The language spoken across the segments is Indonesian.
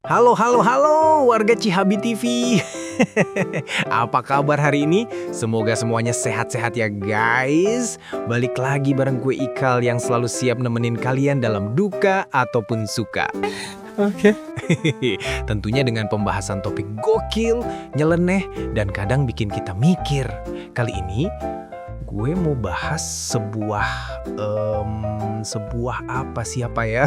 Halo, halo, halo warga Cihabi TV. Apa kabar hari ini? Semoga semuanya sehat-sehat ya guys. Balik lagi bareng gue Ikal yang selalu siap nemenin kalian dalam duka ataupun suka. Oke. Tentunya dengan pembahasan topik gokil, nyeleneh, dan kadang bikin kita mikir. Kali ini gue mau bahas sebuah apa ya?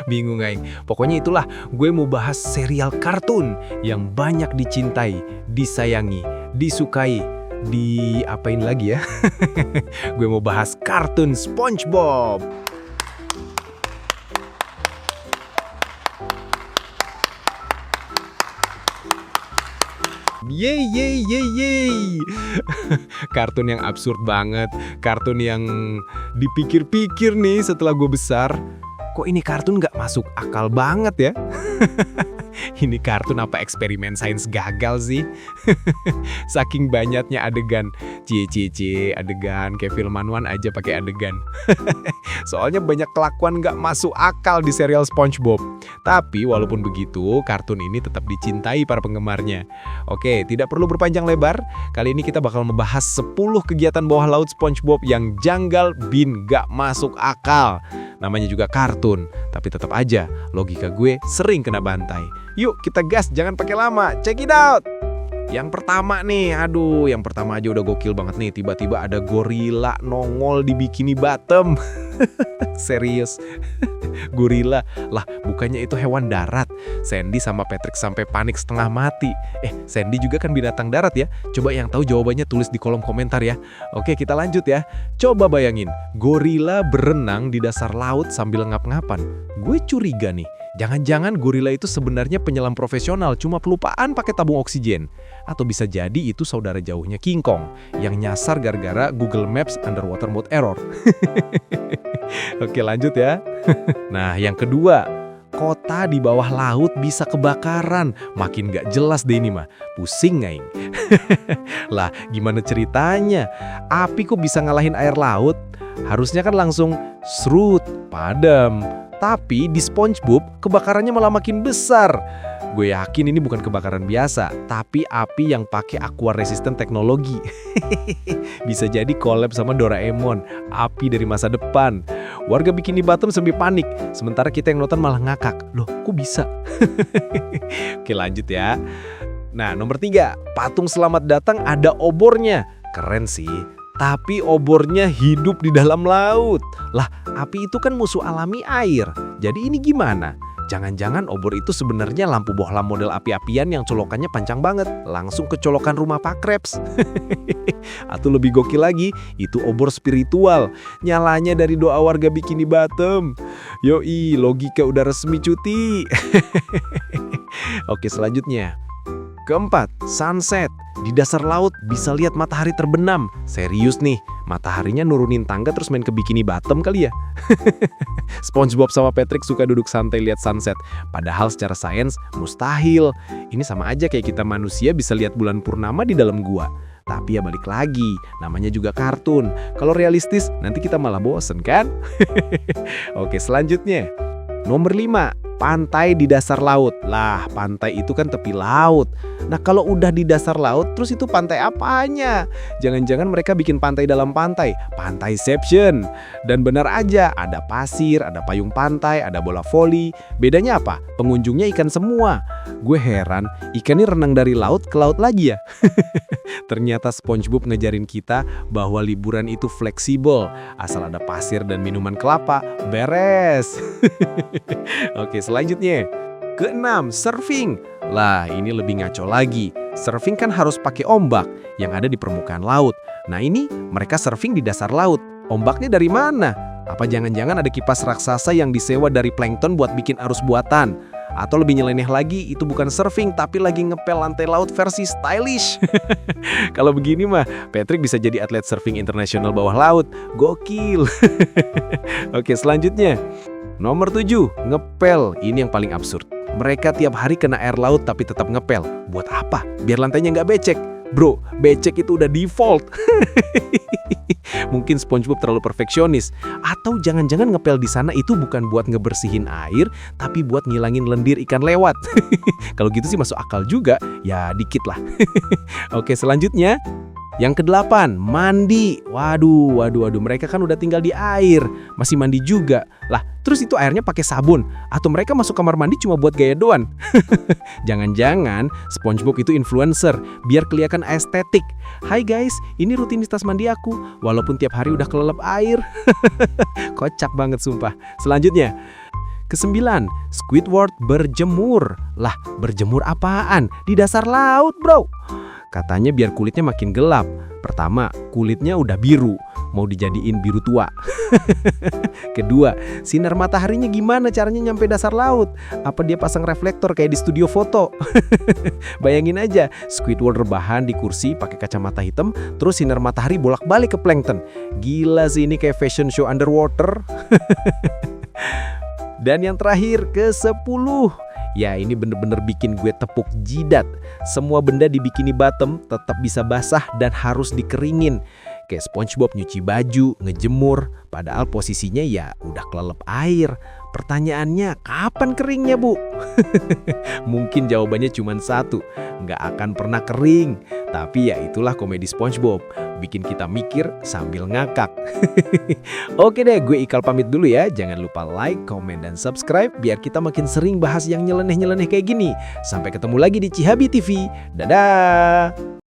Bingung aing. Pokoknya itulah, gue mau bahas serial kartun yang banyak dicintai, disayangi, disukai, diapain lagi ya? Gue mau bahas kartun SpongeBob. Yeay, yeay, yeay, yeay. Kartun yang absurd banget. Kartun yang dipikir-pikir nih setelah gue besar. Kok ini kartun nggak masuk akal banget ya? Ini kartun apa eksperimen sains gagal sih? Saking banyaknya adegan. Cie, adegan. Kayak film manuan aja pakai adegan. Soalnya banyak kelakuan nggak masuk akal di serial SpongeBob. Tapi walaupun begitu, kartun ini tetap dicintai para penggemarnya. Oke, tidak perlu berpanjang lebar. Kali ini kita bakal membahas 10 kegiatan bawah laut SpongeBob yang janggal bin gak masuk akal. Namanya juga kartun, tapi tetap aja logika gue sering kena bantai. Yuk kita gas, jangan pakai lama. Check it out! Yang pertama nih, yang pertama aja udah gokil banget nih. Tiba-tiba ada gorila nongol di Bikini Bottom. Serius? Gorila? Lah, bukannya itu hewan darat. Sandy sama Patrick sampai panik setengah mati. Sandy juga kan binatang darat ya? Coba yang tahu jawabannya tulis di kolom komentar ya. Oke, kita lanjut ya. Coba bayangin, gorila berenang di dasar laut sambil ngap-ngapan. Gue curiga nih, jangan-jangan gorila itu sebenarnya penyelam profesional, cuma pelupaan pakai tabung oksigen. Atau bisa jadi itu saudara jauhnya King Kong yang nyasar gara-gara Google Maps underwater mode error. Oke, lanjut ya. Nah, yang kedua, kota di bawah laut bisa kebakaran. Makin gak jelas deh ini mah. Pusing ngaing. Lah, gimana ceritanya? Api kok bisa ngalahin air laut? Harusnya kan langsung serut, padam. Tapi di SpongeBob kebakarannya malah makin besar. Gue yakin ini bukan kebakaran biasa, tapi api yang pakai aqua resistant teknologi. Bisa jadi collab sama Doraemon, api dari masa depan. Warga Bikini Bottom sampai panik, sementara kita yang nonton malah ngakak. Loh, kok bisa? Oke, lanjut ya. Nah, nomor 3, patung selamat datang ada obornya. Keren sih. Tapi obornya hidup di dalam laut. Lah, api itu kan musuh alami air. Jadi ini gimana? Jangan-jangan obor itu sebenarnya lampu bohlam model api-apian yang colokannya panjang banget. Langsung ke colokan rumah Pak Krabs. Atau lebih gokil lagi, itu obor spiritual. Nyalanya dari doa warga Bikini Bottom. Yoi, logika udah resmi cuti. Oke, selanjutnya. Keempat, sunset. Di dasar laut bisa lihat matahari terbenam. Serius nih, mataharinya nurunin tangga terus main ke Bikini Bottom kali ya? SpongeBob sama Patrick suka duduk santai lihat sunset. Padahal secara sains mustahil. Ini sama aja kayak kita manusia bisa lihat bulan purnama di dalam gua. Tapi ya balik lagi, namanya juga kartun. Kalau realistis, nanti kita malah bosen kan? Oke, selanjutnya. Nomor 5, pantai di dasar laut. Lah, pantai itu kan tepi laut. Nah, kalau udah di dasar laut, terus itu pantai apanya? Jangan-jangan mereka bikin pantai dalam pantai. Pantaiception. Dan benar aja, ada pasir, ada payung pantai, ada bola voli. Bedanya apa? Pengunjungnya ikan semua. Gue heran, ikan ini renang dari laut ke laut lagi ya? Ternyata SpongeBob ngejarin kita bahwa liburan itu fleksibel. Asal ada pasir dan minuman kelapa, beres. Oke, selanjutnya. Keenam, surfing. Lah, ini lebih ngaco lagi. Surfing kan harus pakai ombak yang ada di permukaan laut. Nah, ini mereka surfing di dasar laut. Ombaknya dari mana? Apa jangan-jangan ada kipas raksasa yang disewa dari plankton buat bikin arus buatan? Atau lebih nyeleneh lagi, itu bukan surfing tapi lagi ngepel lantai laut versi stylish. Kalau begini mah, Patrick bisa jadi atlet surfing internasional bawah laut. Gokil. Oke, selanjutnya. Nomor 7, ngepel. Ini yang paling absurd. Mereka tiap hari kena air laut tapi tetap ngepel. Buat apa? Biar lantainya nggak becek. Bro, becek itu udah default. Mungkin SpongeBob terlalu perfeksionis. Atau jangan-jangan ngepel di sana itu bukan buat ngebersihin air, tapi buat ngilangin lendir ikan lewat. Kalau gitu sih masuk akal juga, ya dikit lah. Oke, selanjutnya. Yang kedelapan, mandi. Waduh, mereka kan udah tinggal di air, masih mandi juga. Lah, terus itu airnya pakai sabun? Atau mereka masuk kamar mandi cuma buat gaya doang? Jangan-jangan SpongeBob itu influencer, biar kelihatan estetik. Hai guys, ini rutinitas mandi aku, walaupun tiap hari udah kelelep air. Kocak banget sumpah. Selanjutnya, kesembilan, Squidward berjemur. Lah, berjemur apaan? Di dasar laut, bro. Katanya biar kulitnya makin gelap. Pertama, kulitnya udah biru, mau dijadiin biru tua. Kedua, sinar mataharinya gimana caranya nyampe dasar laut? Apa dia pasang reflektor kayak di studio foto? Bayangin aja, Squidward rebahan di kursi pakai kacamata hitam, terus sinar matahari bolak-balik ke plankton. Gila sih, ini kayak fashion show underwater. Dan yang terakhir, ke-10. Ya, ini bener-bener bikin gue tepuk jidat. Semua benda di Bikini Bottom tetap bisa basah dan harus dikeringin. Kayak SpongeBob nyuci baju, ngejemur, padahal posisinya ya udah kelelep air. Pertanyaannya, kapan keringnya, Bu? Mungkin jawabannya cuma satu, nggak akan pernah kering. Tapi ya itulah komedi SpongeBob, bikin kita mikir sambil ngakak. Oke deh, gue Ikal pamit dulu ya. Jangan lupa like, komen, dan subscribe biar kita makin sering bahas yang nyeleneh-nyeleneh kayak gini. Sampai ketemu lagi di Cihabi TV. Dadah!